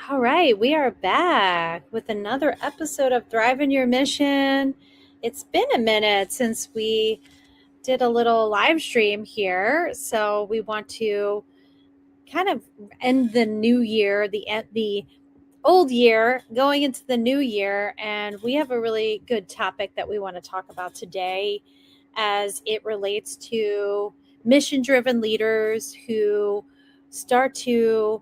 All right, we are back with another episode of Thrive in Your Mission. It's been a minute since we did a little live stream here, so we want to kind of end the new year, the old year, going into the new year, and we have a really good topic that we want to talk about today as it relates to mission-driven leaders who start to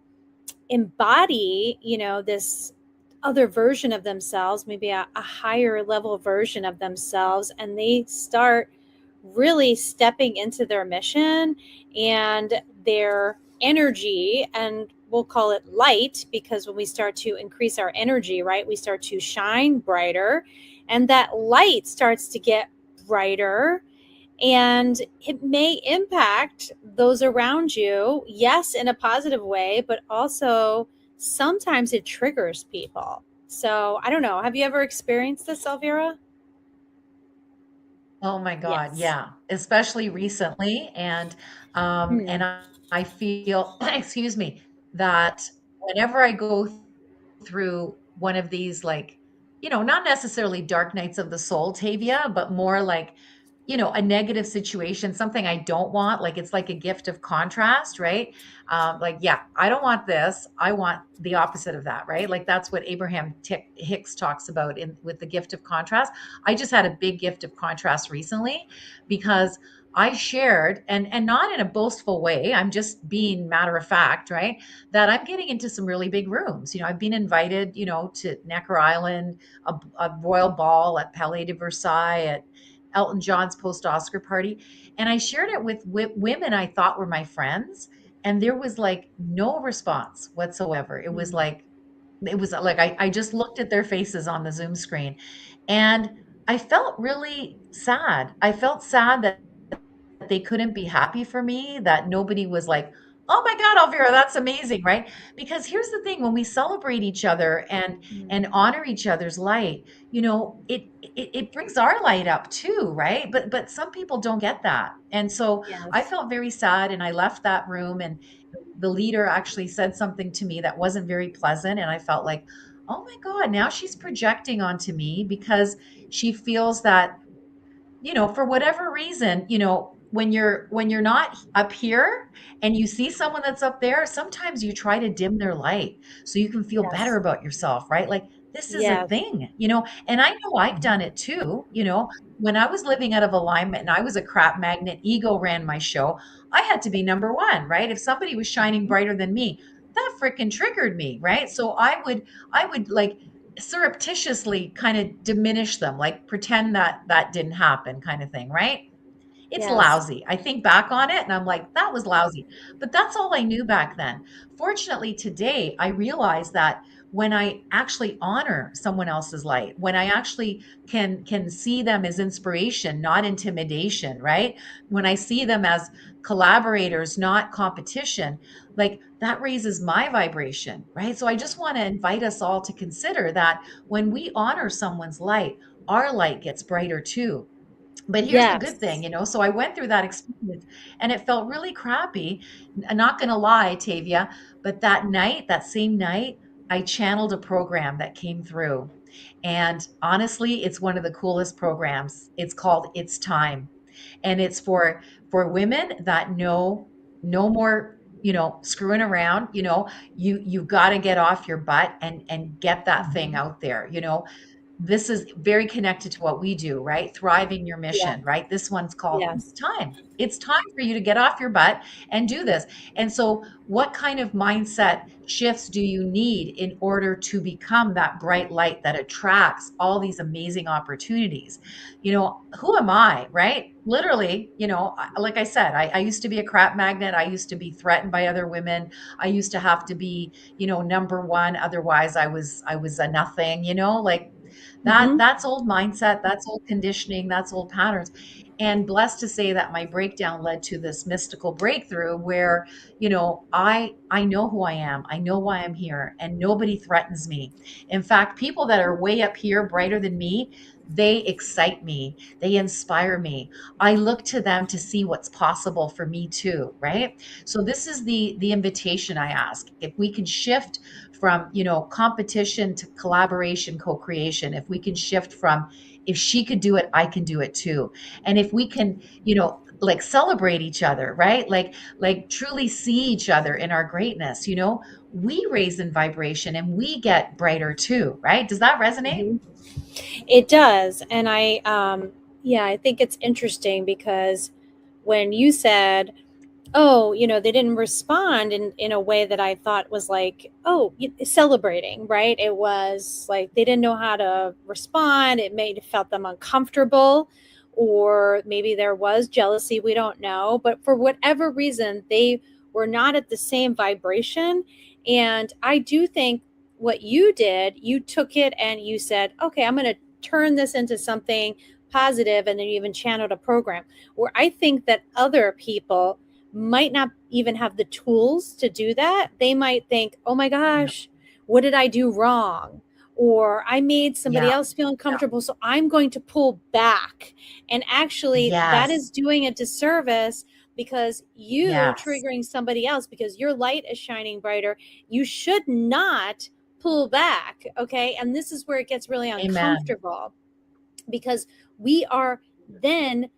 embody, this other version of themselves, maybe a higher level version of themselves, and they start really stepping into their mission and their energy. And we'll call it light, because when we start to increase our energy, right, we start to shine brighter, and that light starts to get brighter, and it may impact those around you, yes, in a positive way, but also sometimes it triggers people. So I don't know, have you ever experienced this, Elvira? Oh my God, Yes. yeah, especially recently, and Hmm. I feel, excuse me, that whenever I go through one of these, like, not necessarily dark nights of the soul, Tavia, but more like, a negative situation, something I don't want. Like it's like a gift of contrast, right? Like, yeah, I don't want this. I want the opposite of that, right? Like that's what Hicks talks about in with the gift of contrast. I just had a big gift of contrast recently because I shared, and not in a boastful way. I'm just being matter of fact, right? That I'm getting into some really big rooms. I've been invited, to Necker Island, a royal ball at Palais de Versailles, at Elton John's post-Oscar party, and I shared it with women I thought were my friends, and there was like no response whatsoever. Hmm. It was like I just looked at their faces on the Zoom screen, and I felt really sad. I felt sad that they couldn't be happy for me, that nobody was like, "Oh my God, Elvira, that's amazing," right? Because here's the thing, when we celebrate each other and Hmm. honor each other's light, it brings our light up too, right? But some people don't get that. And so I Yes. felt very sad and I left that room, and the leader actually said something to me that wasn't very pleasant, and I felt like, "Oh my God, now she's projecting onto me because she feels that, for whatever reason, when you're not up here and you see someone that's up there, sometimes you try to dim their light so you can feel better Yes. about yourself, right? Like this is a Yes. thing. And I know I've done it too. When I was living out of alignment and I was a crap magnet, ego ran my show. I had to be number one, right? If somebody was shining brighter than me, that freaking triggered me, right? So I would like surreptitiously kind of diminish them, like pretend that that didn't happen, kind of thing, right? It's Yes. lousy. I think back on it and I'm like, that was lousy. But that's all I knew back then. Fortunately, today, I realize that when I actually honor someone else's light, when I actually can see them as inspiration, not intimidation, right? When I see them as collaborators, not competition, like that raises my vibration, right? So I just want to invite us all to consider that when we honor someone's light, our light gets brighter too. But here's the good thing, Yes. so I went through that experience and it felt really crappy. Not gonna lie, Tavia, but that night, that same night, I channeled a program that came through. And honestly, it's one of the coolest programs. It's called It's Time. And it's for women that know no more, screwing around. You've got to get off your butt and get that thing Hmm. out there. This is very connected to what we do, right? Thriving your Yeah. mission, right? This one's called It's Yes. Time. It's time for you to get off your butt and do this. And so, what kind of mindset shifts do you need in order to become that bright light that attracts all these amazing opportunities? Who am I, right? Literally, like I said, I used to be a crap magnet. I used to be threatened by other women. I used to have to be, number one. Otherwise, I was a nothing, like Hmm. that's old mindset, that's old conditioning, that's old patterns. And blessed to say that my breakdown led to this mystical breakthrough where, I know who I am. I know why I'm here, and nobody threatens me. In fact, people that are way up here brighter than me, they excite me. They inspire me. I look to them to see what's possible for me too, right? So this is the invitation I ask. If we can shift from, competition to collaboration, co-creation, if we can shift from, if she could do it, I can do it too. And if we can, like celebrate each other, right? Like truly see each other in our greatness, we raise in vibration and we get brighter too, right? Does that resonate? Mhm. It does. And yeah, I think it's interesting because when you said, oh, they didn't respond in a way that I thought was like, oh, celebrating, right? It was like they didn't know how to respond. It made felt them uncomfortable, or maybe there was jealousy. We don't know. But for whatever reason, they were not at the same vibration. And I do think what you did, you took it and you said, okay, I'm going to turn this into something positive, and then you even channeled a program where I think that other people might not even have the tools to do that. They might think, oh my Yeah. gosh, what did I do wrong? Or I made somebody Yeah. else feel Yeah. uncomfortable, so I'm going to pull back. And actually, that Yes. is doing a disservice because you Yes. triggering somebody else because your light is shining brighter. You should not pull back. Okay. And this is where it gets really Amen. uncomfortable because we are then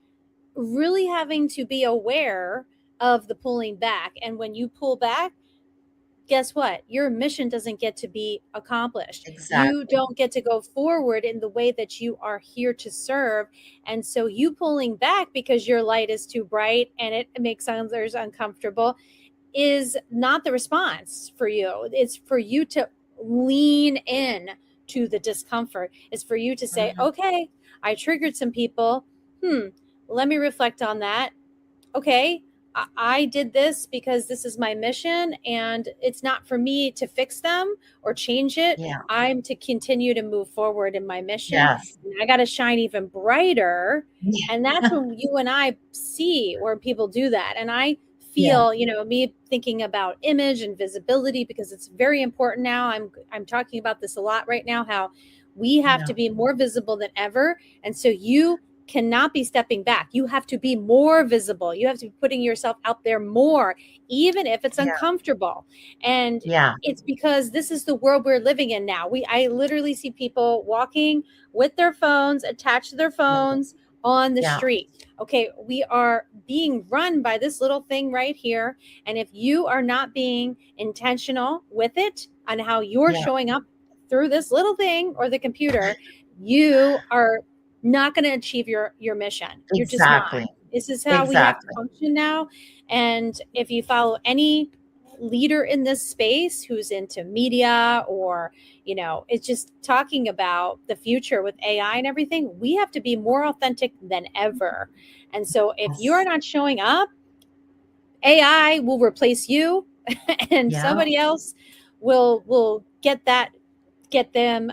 really having to be aware of the pulling back. And when you pull back, guess what? Your mission doesn't get to be accomplished. You Exactly. don't get to go forward in the way that you are here to serve. And so you pulling back because your light is too bright and it makes others uncomfortable is not the response for you. It's for you to lean in to the discomfort. It's for you to say, Mhm. okay, I triggered some people. Let me reflect on that. Okay, I did this because this is my mission, and it's not for me to fix them or change it. Yeah. I'm to continue to move forward in my mission, Yes. and I got to shine even brighter. And that's Yeah. when you and I see where people do that. And I Yeah. feel, me thinking about image and visibility because it's very important now. I'm talking about this a lot right now, how we have Yeah. to be more visible than ever. And so you cannot be stepping back. You have to be more visible. You have to be putting yourself out there more, even if it's Yeah. uncomfortable. And Yeah. it's because this is the world we're living in now. I literally see people walking with their phones attached to their Yeah. phones on the Yeah. street. Okay, we are being run by this little thing right here. And if you are not being intentional with it on how you're Yeah. showing up through this little thing or the computer, you are not going to achieve your mission. You're just not. Exactly. This is how we have to Exactly. function now. And if you follow any leader in this space who's into media or it's just talking about the future with AI and everything, we have to be more authentic than ever. And so if you're Yes. not showing up, AI will replace you and Yeah. somebody else will get them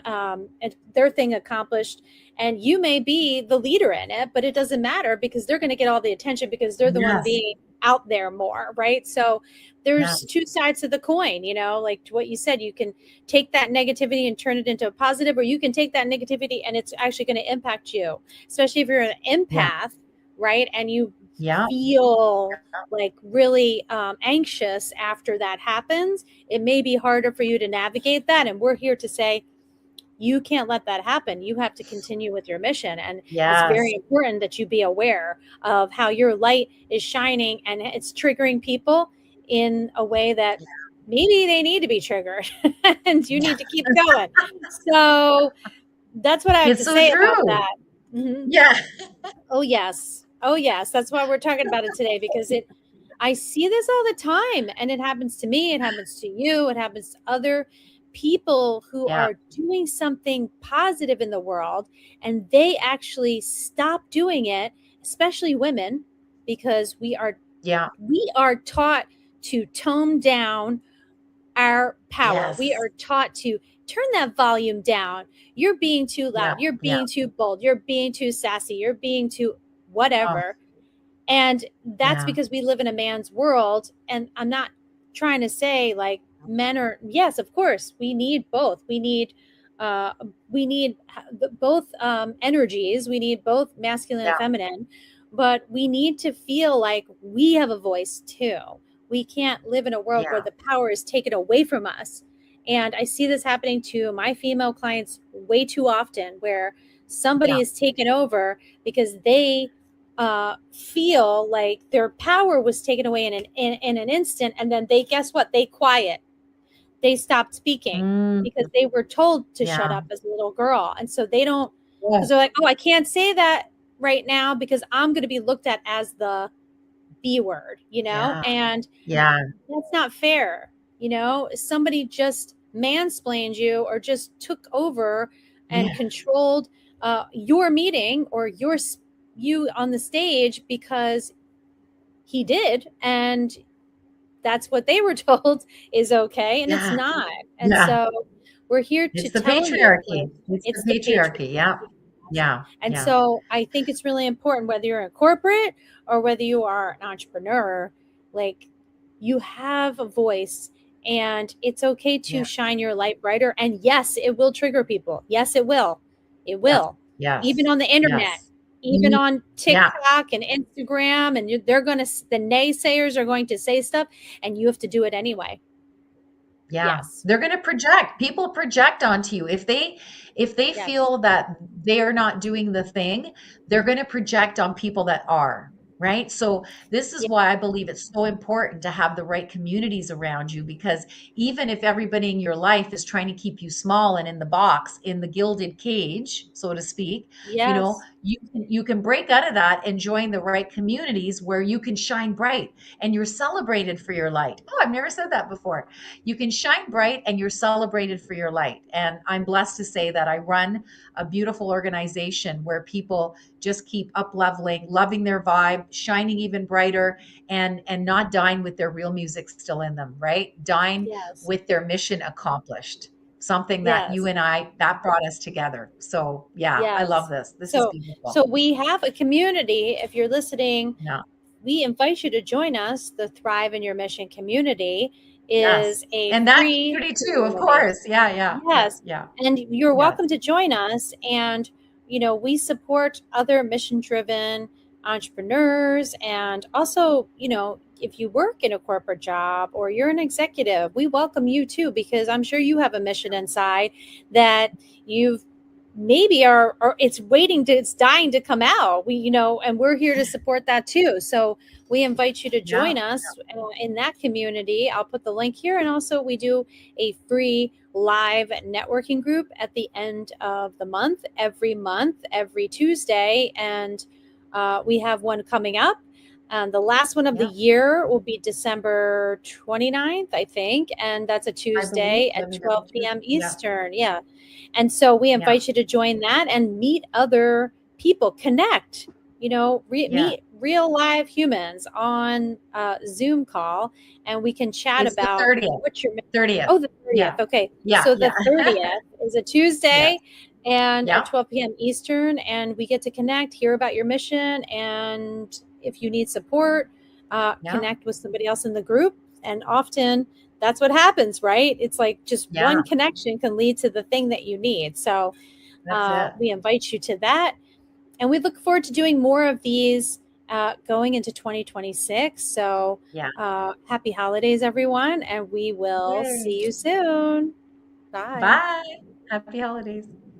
their thing accomplished, and you may be the leader in it, but it doesn't matter because they're going to get all the attention because they're the one Yes. being out there more, right? So Yeah. there's two sides to the coin, like what you said. You can take that negativity and turn it into a positive, or you can take that negativity and it's actually going to impact you, especially if you're an Yeah. empath, right? And you Yeah. feel like really anxious after that happens. It may be harder for you to navigate that, and we're here to say you can't let that happen. You have to continue with your mission. And it's very Yes. important that you be aware of how your light is shining and it's triggering people in a way that Yeah. maybe they need to be triggered and you need to keep going. So that's what I have It's to so say about true. that. Mhm. Yeah. Oh, yes. Oh, yes. That's why we're talking about it today because I see this all the time, and it happens to me, it happens to you, it happens to other people who Yeah. are doing something positive in the world, and they actually stop doing it, especially women, because Yeah. we are taught to tone down our power. We Yes. are taught to turn that volume down. You're being too Yeah. loud. You're Yeah. being too bold. You're being too sassy. You're being too Oh, whatever. And that's yeah. because we live in a man's world. And I'm not trying to say like men are, yes, of course, we need both. Uh, we need both energies. We need both masculine and Yeah. feminine, but we need to feel like we have a voice too. We can't live in a world where Yeah. the power is taken away from us. And I see this happening to my female clients way too often, where somebody Yeah. is taken over because they feel like their power was taken away in an instant, and then they, guess what, they quiet, they stopped speaking Mm, because they were told to shut yeah. up as a little girl, and so they don't, Yeah. because they're like, oh, I can't say that right now because I'm going to be looked at as the B word, Yeah. and Yeah. that's not fair. Somebody just mansplained you or just took over and Yeah. controlled your meeting or you on the stage because he did, and that's what they were told is okay, and it's Yeah. not. And Yeah. so we're here to It's the tell you, like, patriarchy. It's the it's the patriarchy. patriarchy. Yeah. Yeah. And Yeah. so I think it's really important, whether you're in corporate or whether you are an entrepreneur, like, you have a voice, and it's okay to Yeah. shine your light brighter. And yes, it will trigger people. Yes, it will. It Yes. will. Even Yes. on the internet, Yes. even Mhm. on Yeah. TikTok and Instagram, and the naysayers are going to say stuff, and you have to do it anyway. Yeah, Yes. they're going to project. People project onto you. If they Yes. feel that they're not doing the thing, they're going to project on people that are, right? So this is Yeah. why I believe it's so important to have the right communities around you, because even if everybody in your life is trying to keep you small and in the box, in the gilded cage, so to speak, Yes. you can break out of that and join the right communities where you can shine bright and you're celebrated for your light. Oh, I've never said that before. You can shine bright and you're celebrated for your light. And I'm blessed to say that I run a beautiful organization where people just keep up leveling, loving their vibe, shining even brighter, and not dying with their real music still in them, right? Dying Yes. with their mission accomplished. Something that you Yes. and I, that brought us together. So yeah, I love Yes. this. This is So beautiful. so we have a community. If you're listening, Yeah. we invite you to join us. The Thrive in Your Mission community is Yes. a And that free community too, of community. course. Yeah, yeah, yeah, Yes. yeah. And you're Yes. welcome to join us. And, we support other mission driven entrepreneurs. And also, if you work in a corporate job or you're an executive, we welcome you too, because I'm sure you have a mission inside that you've maybe are, or it's dying to come out. And we're here to support that too. So we invite you to Yeah. join us in that community. I'll put the link here. And also, we do a free live networking group at the end of the month, every Tuesday. And we have one coming up. The last one of the Yeah. year will be December 29th, I think. And that's a I believe. Tuesday Let at me double 12 check. p.m. Yeah. Eastern. Yeah. And so we Yeah. invite you to join that and meet other people, connect, Yeah. meet real live humans on Zoom call, and we can chat It's the about 30th. what you're. 30th. Oh, the 30th. Yeah. Okay. Yeah. So the Yeah. 30th is a Yes. Tuesday and at Yeah. 12 p.m. Eastern. And we get to connect, hear about your mission. And if you need support, Yeah. connect with somebody else in the group. And often that's what happens, right? It's like just Yeah. one connection can lead to the thing that you need. So That's it. we invite you to that. And we look forward to doing more of these going into 2026. So Yeah. happy holidays, everyone. And we will see Yay. you soon. Bye. Bye. Happy holidays.